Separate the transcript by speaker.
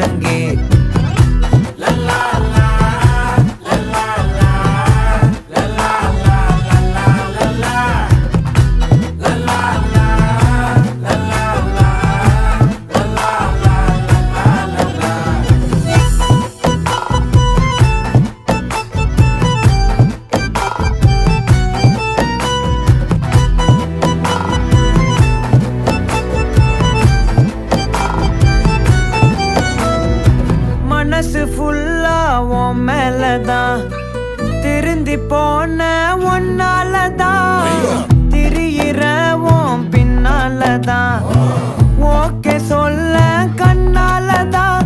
Speaker 1: ஒழுங்கே மனசு ஃபுல்லா உன் மேலதான் திருந்தி போன ஒன்னாலதான் திரியிற உன் பின்னாலதான் ஓகே சொல்ல கண்ணாலதான்